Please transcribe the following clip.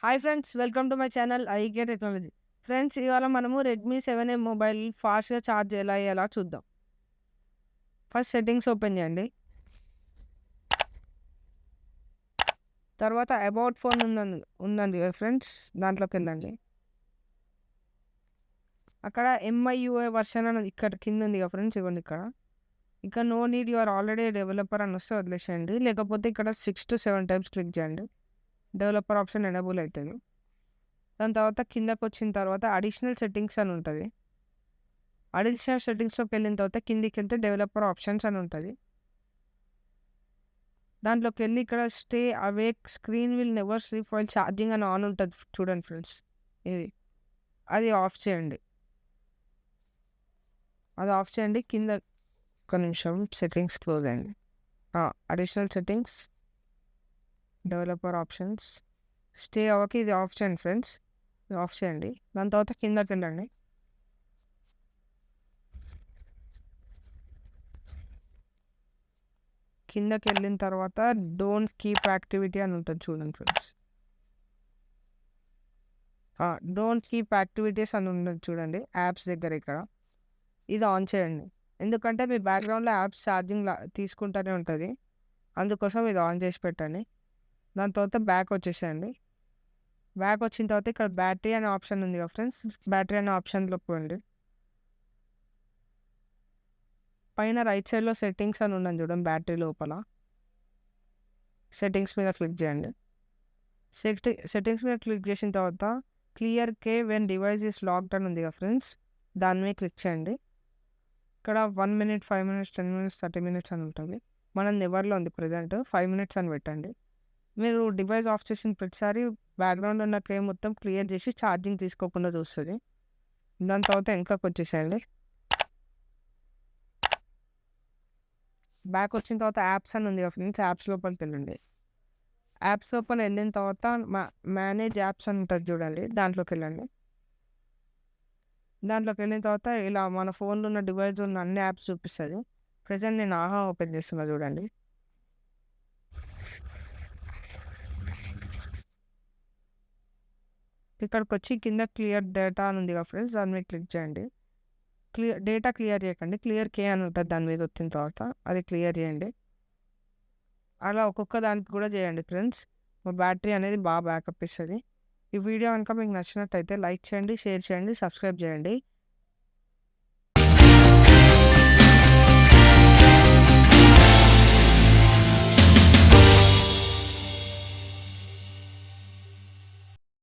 Hi friends, welcome to my channel iektechnology. Friends, ఇవాళ మనము Redmi 7A mobile ఫాస్ట్గా charge ఎలా చూద్దాం. ఫస్ట్ సెట్టింగ్స్ ఓపెన్ చేయండి. తర్వాత అబౌట్ ఫోన్ ఉందండి కదా ఫ్రెండ్స్, దాంట్లోకి వెళ్ళండి. అక్కడ MIUI వర్షన్ అనేది ఇక్కడ కింద ఉంది కదా ఫ్రెండ్స్, ఇవ్వండి. ఇక్కడ no need you're already developer అని వస్తే వదిలేసేయండి. లేకపోతే ఇక్కడ 6 to 7 టైమ్స్ క్లిక్ చేయండి. డెవలపర్ ఆప్షన్ ఎనేబుల్ అవుతుంది. దాని తర్వాత కిందకు వచ్చిన తర్వాత అడిషనల్ సెట్టింగ్స్ అని ఉంటుంది. అడిషనల్ సెట్టింగ్స్లోకి వెళ్ళిన తర్వాత కిందికి వెళ్తే డెవలపర్ ఆప్షన్స్ అని ఉంటుంది. దాంట్లోకి వెళ్ళి ఇక్కడ stay awake screen will never sleep while charging అని ఆన్ ఉంటుంది చూడండి ఫ్రెండ్స్. అది ఆఫ్ చేయండి. అది ఆఫ్ చేయండి. కింద ఒక నిమిషం సెట్టింగ్స్ క్లోజ్ అయ్యండి. Additional settings, developer options, stay అవ్వకి ఇది ఆఫ్ చేయండి ఫ్రెండ్స్. ఇది ఆఫ్ చేయండి. దాని తర్వాత కిందకి వెళ్ళండి. కిందకి వెళ్ళిన తర్వాత డోంట్ కీప్ యాక్టివిటీ అని ఉంటుంది చూడండి ఫ్రెండ్స్. డోంట్ కీప్ యాక్టివిటీస్ అని ఉంటుంది చూడండి యాప్స్ దగ్గర. ఇక్కడ ఇది ఆన్ చేయండి. ఎందుకంటే మీ బ్యాక్గ్రౌండ్లో యాప్స్ ఛార్జింగ్ తీసుకుంటూనే ఉంటుంది. అందుకోసం ఇది ఆన్ చేసి పెట్టండి. దాని తర్వాత బ్యాక్ వచ్చేసేయండి. బ్యాక్ వచ్చిన తర్వాత ఇక్కడ బ్యాటరీ అనే ఆప్షన్ ఉంది కదా ఫ్రెండ్స్, బ్యాటరీ అనే ఆప్షన్లోకి పోండి. పైన రైట్ సైడ్లో సెట్టింగ్స్ అని ఉన్నది చూడండి. బ్యాటరీ లోపల సెట్టింగ్స్ మీద క్లిక్ చేయండి. సెట్టింగ్స్ మీద క్లిక్ చేసిన తర్వాత clear K when device is locked అని ఉంది కదా ఫ్రెండ్స్, దాని మీద క్లిక్ చేయండి. ఇక్కడ 1 minute, 5 minutes, 10 minutes, 30 minutes అని ఉంటుంది. మనం నెవర్లో ఉంది ప్రజెంట్, 5 minutes అని పెట్టండి. మీరు డివైస్ ఆఫ్ చేసిన ప్రతిసారి బ్యాక్గ్రౌండ్ ఉన్న క్లే మొత్తం క్లియర్ చేసి ఛార్జింగ్ తీసుకోకుండా చూస్తుంది. దాని తర్వాత వెనకకి వచ్చేసేయండి. బ్యాక్ వచ్చిన తర్వాత యాప్స్ అని ఉంది కదా ఫ్రెండ్స్, యాప్స్ లోపలికి వెళ్ళండి. యాప్స్ లోపల వెళ్ళిన తర్వాత మేనేజ్ యాప్స్ అని ఉంటుంది చూడండి, దాంట్లోకి వెళ్ళండి. దాంట్లోకి వెళ్ళిన తర్వాత ఇలా మన ఫోన్లో ఉన్న డివైస్ ఉన్న అన్ని యాప్స్ చూపిస్తుంది. ప్రజెంట్ నేను ఆహా ఓపెన్ చేస్తున్నా చూడండి. ఇక్కడికి వచ్చి కింద క్లియర్ డేటా అని ఉంది కదా ఫ్రెండ్స్, దాని మీద క్లిక్ చేయండి. డేటా క్లియర్ చేయకండి, క్లియర్ కే అని ఉంటుంది దాని మీద వచ్చిన తర్వాత, అది క్లియర్ చేయండి. అలా ఒక్కొక్క దానికి కూడా చేయండి ఫ్రెండ్స్. మా బ్యాటరీ అనేది బాగా బ్యాకప్ ఇస్తుంది. ఈ వీడియో కనుక మీకు నచ్చినట్టయితే లైక్ చేయండి, షేర్ చేయండి, సబ్స్క్రైబ్ చేయండి.